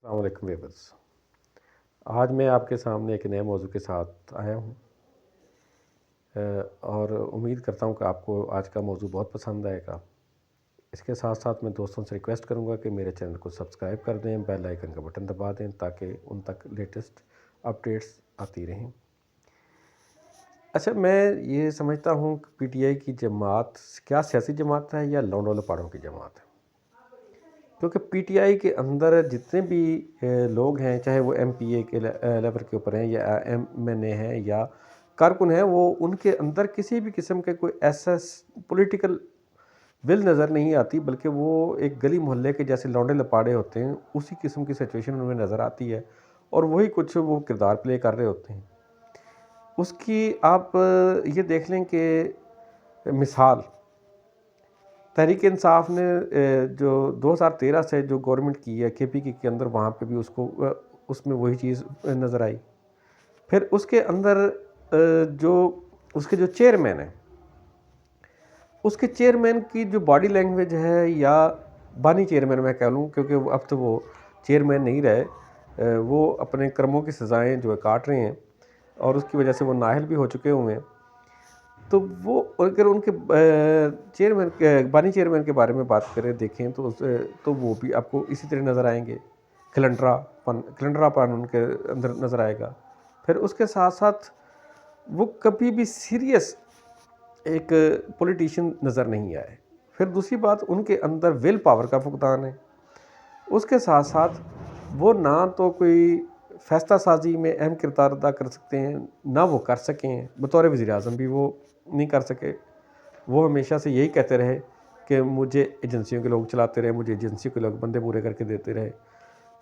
السلام علیکم ویورز، آج میں آپ کے سامنے ایک نئے موضوع کے ساتھ آیا ہوں اور امید کرتا ہوں کہ آپ کو آج کا موضوع بہت پسند آئے گا۔ اس کے ساتھ ساتھ میں دوستوں سے ریکویسٹ کروں گا کہ میرے چینل کو سبسکرائب کر دیں، بیل آئیکن کا بٹن دبا دیں تاکہ ان تک لیٹسٹ اپڈیٹس آتی رہیں۔ اچھا، میں یہ سمجھتا ہوں کہ پی ٹی آئی کی جماعت کیا سیاسی جماعت ہے یا لونڈوں لپاڑوں کی جماعت ہے؟ کیونکہ پی ٹی آئی کے اندر جتنے بھی لوگ ہیں، چاہے وہ ایم پی اے کے لیول کے اوپر ہیں یا ایم این اے ہیں یا کارکن ہیں، وہ ان کے اندر کسی بھی قسم کے کوئی ایسا پولیٹیکل ول نظر نہیں آتی، بلکہ وہ ایک گلی محلے کے جیسے لونڈے لپاڑے ہوتے ہیں، اسی قسم کی سچویشن ان میں نظر آتی ہے اور وہی کچھ وہ کردار پلے کر رہے ہوتے ہیں۔ اس کی آپ یہ دیکھ لیں کہ مثال تحریک انصاف نے جو 2013 سے جو گورنمنٹ کی ہے کے پی کے اندر، وہاں پہ بھی اس میں وہی چیز نظر آئی۔ پھر اس کے اندر اس کے جو چیئرمین ہیں، اس کے چیئرمین کی جو باڈی لینگویج ہے، یا بانی چیئرمین میں کہہ لوں، کیونکہ اب تو وہ چیئرمین نہیں رہے، وہ اپنے کرموں کی سزائیں جو ہے کاٹ رہے ہیں اور اس کی وجہ سے وہ نااہل بھی ہو چکے ہوئے ہیں۔ تو وہ اگر ان کے بانی چیئرمین کے بارے میں بات کریں، دیکھیں تو وہ بھی آپ کو اسی طرح نظر آئیں گے، کلنڈرا پن ان کے اندر نظر آئے گا۔ پھر اس کے ساتھ ساتھ وہ کبھی بھی سیریس ایک پولیٹیشین نظر نہیں آئے۔ پھر دوسری بات، ان کے اندر ول پاور کا فقدان ہے۔ اس کے ساتھ ساتھ وہ نہ تو کوئی فیصلہ سازی میں اہم کردار ادا کر سکتے ہیں، نہ وہ کر سکیں ہیں، بطور وزیر اعظم بھی وہ نہیں کر سکے۔ وہ ہمیشہ سے یہی کہتے رہے کہ مجھے ایجنسیوں کے لوگ چلاتے رہے، مجھے ایجنسیوں کے لوگ بندے پورے کر کے دیتے رہے۔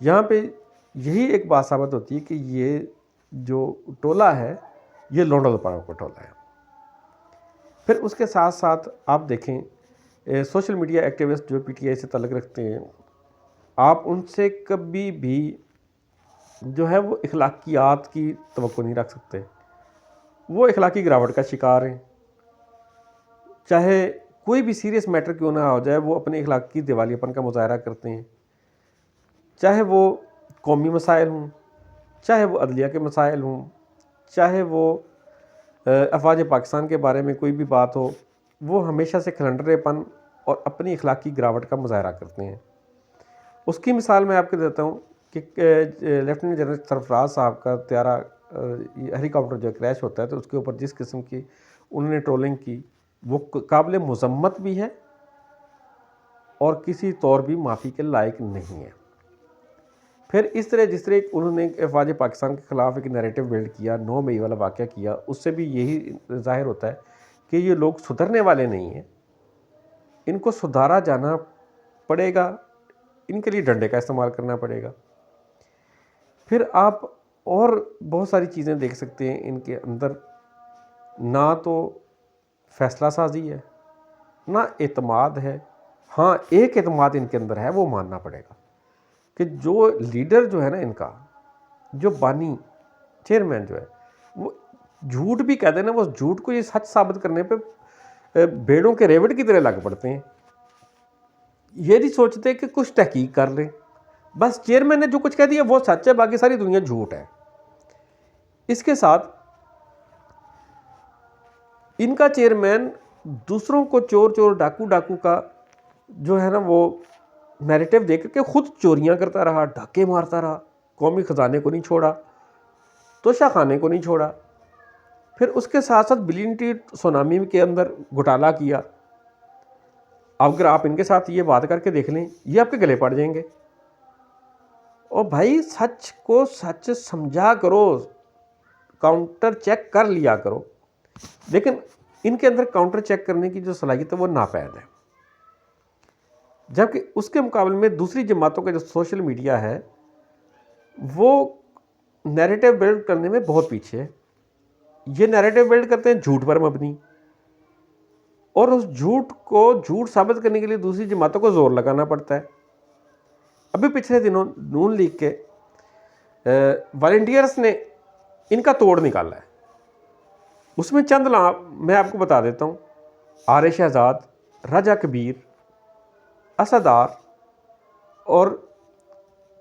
یہاں پہ یہی ایک بات ثابت ہوتی ہے کہ یہ جو ٹولہ ہے، یہ لونڈوں لپاڑوں کا ٹولہ ہے۔ پھر اس کے ساتھ ساتھ آپ دیکھیں سوشل میڈیا ایکٹیوسٹ جو پی ٹی آئی سے تعلق رکھتے ہیں، آپ ان سے کبھی بھی جو ہے وہ اخلاقیات کی توقع نہیں رکھ سکتے۔ وہ اخلاقی گراوٹ کا شکار ہیں، چاہے کوئی بھی سیریس میٹر کیوں نہ ہو جائے، وہ اپنے اخلاقی دیوالیہ پن کا مظاہرہ کرتے ہیں، چاہے وہ قومی مسائل ہوں، چاہے وہ عدلیہ کے مسائل ہوں، چاہے وہ افواج پاکستان کے بارے میں کوئی بھی بات ہو، وہ ہمیشہ سے کھلنڈرے پن اور اپنی اخلاقی گراوٹ کا مظاہرہ کرتے ہیں۔ اس کی مثال میں آپ کو دیتا ہوں کہ لیفٹیننٹ جنرل سرفراز صاحب کا طیارہ ہیلی کاپٹر جو کریش ہوتا ہے، تو اس کے اوپر جس قسم کی انہوں نے ٹرولنگ کی، وہ قابل مذمت بھی ہے اور کسی طور بھی معافی کے لائق نہیں ہے۔ پھر اس طرح جس طرح انہوں نے افواج پاکستان کے خلاف ایک نیریٹو بلڈ کیا، 9 مئی والا واقعہ کیا، اس سے بھی یہی ظاہر ہوتا ہے کہ یہ لوگ سدھرنے والے نہیں ہیں، ان کو سدھارا جانا پڑے گا، ان کے لیے ڈنڈے کا استعمال کرنا پڑے گا۔ پھر آپ اور بہت ساری چیزیں دیکھ سکتے ہیں ان کے اندر، نہ تو فیصلہ سازی ہے، نہ اعتماد ہے۔ ہاں، ایک اعتماد ان کے اندر ہے، وہ ماننا پڑے گا کہ جو لیڈر جو ہے نا ان کا، جو بانی چیئرمین جو ہے، وہ جھوٹ بھی کہتے ہیں نا، وہ جھوٹ کو یہ سچ ثابت کرنے پہ بھیڑوں کے ریوٹ کی طرح لگ پڑتے ہیں۔ یہ نہیں سوچتے کہ کچھ تحقیق کر لیں، بس چیئرمین نے جو کچھ کہہ دیا وہ سچ ہے، باقی ساری دنیا جھوٹ ہے۔ اس کے ساتھ ان کا چیئرمین دوسروں کو چور ڈاکو کا جو ہے نا وہ نیریٹو دے کر کے خود چوریاں کرتا رہا، ڈاکے مارتا رہا، قومی خزانے کو نہیں چھوڑا، توشہ خانے کو نہیں چھوڑا۔ پھر اس کے ساتھ ساتھ بلینٹی سونامی کے اندر گھوٹالہ کیا۔ اگر آپ ان کے ساتھ یہ بات کر کے دیکھ لیں، یہ آپ کے گلے پڑ جائیں گے۔ اور بھائی، سچ کو سچ سمجھا کرو، کاؤنٹر چیک کر لیا کرو۔ لیکن ان کے اندر کاؤنٹر چیک کرنے کی جو صلاحیت ہے وہ ناپید ہے، جبکہ اس کے مقابلے میں دوسری جماعتوں کا جو سوشل میڈیا ہے وہ نیریٹو بلڈ کرنے میں بہت پیچھے ہے۔ یہ نیریٹو بلڈ کرتے ہیں جھوٹ پر مبنی، اور اس جھوٹ کو جھوٹ ثابت کرنے کے لیے دوسری جماعتوں کو زور لگانا پڑتا ہے۔ ابھی پچھلے دنوں نون لیگ کے والنٹیئرز نے ان کا توڑ نکالا ہے۔ اس میں چند میں آپ کو بتا دیتا ہوں: آر شہزاد، راجہ کبیر، اسدار اور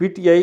PTI